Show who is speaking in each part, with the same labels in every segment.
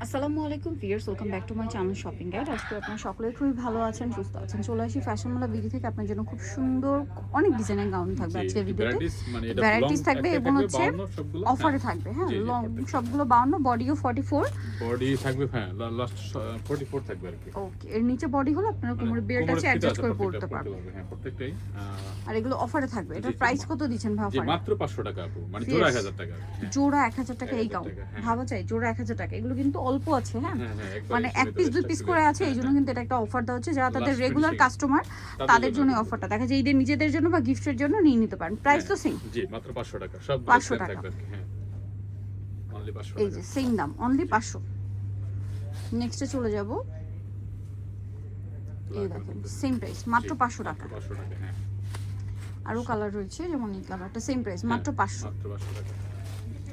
Speaker 1: আসসালামু আলাইকুম viewers, welcome back to my channel shopping guide. আজকে আপনারা সকলে খুবই ভালো আছেন, সুস্থ আছেন। চলে আসি ফ্যাশনওয়ালা বিডি থেকে আপনার জন্য খুব সুন্দর অনেক ডিজাইনের গাউন থাকবে
Speaker 2: জি,
Speaker 1: আজকের ভিডিওতে।
Speaker 2: ভ্যারাইটিস মানে এটা লং
Speaker 1: ভ্যারাইটিস থাকবে
Speaker 2: একটাই
Speaker 1: এবং
Speaker 2: থাকবে
Speaker 1: হচ্ছে
Speaker 2: 52 সবগুলো। হ্যাঁ,
Speaker 1: অফারে থাকবে। হ্যাঁ,
Speaker 2: জি, জি
Speaker 1: লং
Speaker 2: প্রত্যেকটা।
Speaker 1: সবগুলো 52, বডিও 44।
Speaker 2: বডি থাকবে, হ্যাঁ লাস্ট 44 থাকবে আর কি।
Speaker 1: ওকে, এর নিচে বডি হলো আপনারা
Speaker 2: মানে
Speaker 1: কোমরের বেল্ট
Speaker 2: কোমরের
Speaker 1: আছে,
Speaker 2: ফিতা
Speaker 1: অ্যাডজাস্ট
Speaker 2: আছে
Speaker 1: করে
Speaker 2: প্রত্যেকটা
Speaker 1: পড়তে
Speaker 2: পড়তে
Speaker 1: পারবেন।
Speaker 2: পারবে, হ্যাঁ প্রত্যেকটাই।
Speaker 1: আর এগুলো অফারে থাকবে।
Speaker 2: জি,
Speaker 1: এটার
Speaker 2: জি,
Speaker 1: প্রাইস কত দিচ্ছেন ভাই
Speaker 2: জি
Speaker 1: অফারে?
Speaker 2: মাত্র 500 টাকা আপু, মানে জোড়া
Speaker 1: ফিয়ার্স
Speaker 2: 1000 টাকা আর কি। হ্যাঁ,
Speaker 1: জোড়া 1000 টাকা এই
Speaker 2: 1000
Speaker 1: গাউন।
Speaker 2: টাকা, হ্যাঁ।
Speaker 1: ভাবা যায় জোড়া 1000 টাকা। এগুলো কিন্তু অল্প আছে। হ্যাঁ,
Speaker 2: হ্যাঁ, হ্যাঁ, একবারে
Speaker 1: মানে এক
Speaker 2: সীমিত
Speaker 1: পিস দুই
Speaker 2: স্টক
Speaker 1: পিস
Speaker 2: চলে
Speaker 1: করে
Speaker 2: আসছে।
Speaker 1: আছে, এই
Speaker 2: হ্যাঁ,
Speaker 1: জন্য
Speaker 2: হ্যাঁ।
Speaker 1: কিন্তু এটা একটা অফার দেওয়া হচ্ছে যারা তাদের
Speaker 2: লাস্ট
Speaker 1: রেগুলার
Speaker 2: ফিনিশিং
Speaker 1: কাস্টমার তাদের জন্য অফারটা দেখা যায় ঈদের নিজেদের জন্য বা গিফটের জন্য নিয়ে নিতে পারেন। প্রাইস তো সেম,
Speaker 2: জি মাত্র 500 টাকা সব
Speaker 1: 500
Speaker 2: সেম
Speaker 1: টাকা।
Speaker 2: থাকবে আর কি। হ্যাঁ, অনলি 500
Speaker 1: এই
Speaker 2: টাকা।
Speaker 1: যে সেম দাম, অনলি 500। নেক্সটে চলে যাব। এই দেখেন সেম প্রাইস, মাত্র 500 টাকা।
Speaker 2: 500 টাকা, হ্যাঁ।
Speaker 1: আরও কালার রয়েছে, যেমন এই কালারটা সেম প্রাইস, মাত্র 500।
Speaker 2: মাত্র 500 টাকা।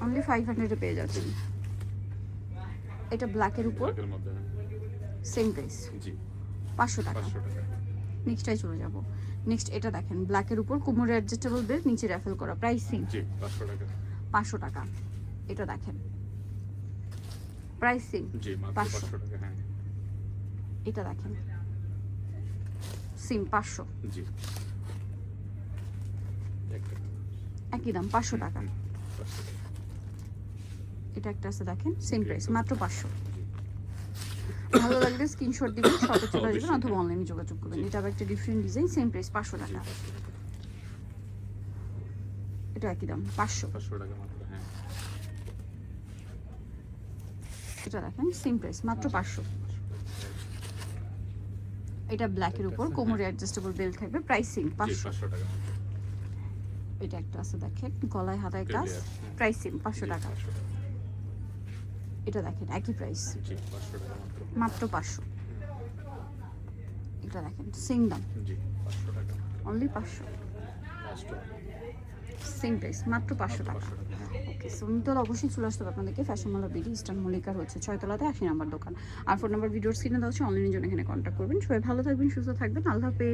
Speaker 1: অনলি 500 এ পেয়ে যাচ্ছেন। এটা ব্ল্যাকের উপর
Speaker 2: ব্ল্যাকের মধ্যে, হ্যাঁ।
Speaker 1: সেম প্রাইস,
Speaker 2: জি
Speaker 1: 500 টাকা।
Speaker 2: 500 টাকা।
Speaker 1: নেক্সটটাই চলে যাব। নেক্সট এটা দেখেন ব্ল্যাকের উপর কোমরে অ্যাডজাস্টেবল বেল্ট, নিচে র্যাফেল করা, প্রাইস সেম,
Speaker 2: জি 500 টাকা।
Speaker 1: 500 টাকা। এটা দেখেন প্রাইস সেম,
Speaker 2: জি মাত্র
Speaker 1: 500।
Speaker 2: 500 টাকা, হ্যাঁ।
Speaker 1: এটা দেখেন সেম 500,
Speaker 2: জি একটা
Speaker 1: একই দাম 500 টাকা।
Speaker 2: 500 টাকা।
Speaker 1: এটা একটা আছে দেখেন সেম
Speaker 2: জি,
Speaker 1: প্রাইস,
Speaker 2: একদম।
Speaker 1: মাত্র 500।
Speaker 2: জি,
Speaker 1: ভালো লাগলে স্ক্রিনশট দিবেন, শপে চলে আসবেন
Speaker 2: অবশ্যই,
Speaker 1: অথবা
Speaker 2: হ্যাঁ।
Speaker 1: অনলাইনে যোগাযোগ করবেন।
Speaker 2: জি।
Speaker 1: এটা আবার একটা ডিফারেন্ট ডিজাইন, সেম প্রাইস 500
Speaker 2: জি
Speaker 1: টাকা।
Speaker 2: 500 টাকা।
Speaker 1: এটা একই দাম 500।
Speaker 2: 500 টাকা মাত্র, হ্যাঁ।
Speaker 1: এটা দেখেন সেম প্রাইস, মাত্র 500। এটা ব্ল্যাকের উপর কোমরে অ্যাডজাস্টেবল বেল্ট থাকবে, প্রাইস সেম,
Speaker 2: জি
Speaker 1: 500।
Speaker 2: 500 টাকা মাত্র।
Speaker 1: এটা একটা আছে দেখেন গলায় হাতায় কাজ,
Speaker 2: Clear, হ্যাঁ।
Speaker 1: প্রাইস সেম, 500
Speaker 2: জি,
Speaker 1: টাকা।
Speaker 2: 500 টাকা।
Speaker 1: এটা দেখেন একই প্রাইস,
Speaker 2: জি 500 টাকা মাত্র।
Speaker 1: মাত্র 500। এটা দেখেন সেম দাম,
Speaker 2: জি 500 টাকা মাত্র।
Speaker 1: অনলি 500।
Speaker 2: লাস্ট
Speaker 1: সেম প্রাইস, মাত্র 500 টাকা।
Speaker 2: 500 টাকা, হ্যাঁ।
Speaker 1: ওকে, সো নিতলা অবশ্যই চলে আসতে হবে আপনাদেরকে ফ্যাশনওয়ালা বিডি, ইস্টার্ন মল্লিকার হচ্ছে 6 তলাতে 80 নাম্বার দোকান। আর ফোন নাম্বার ভিডিওর স্ক্রিনে দেওয়া হচ্ছে, অনলাইনের জন্য এখানে কন্ট্যাক্ট করবেন। সবাই ভালো থাকবেন, সুস্থ থাকবেন, আল্লাহ হাফেজ।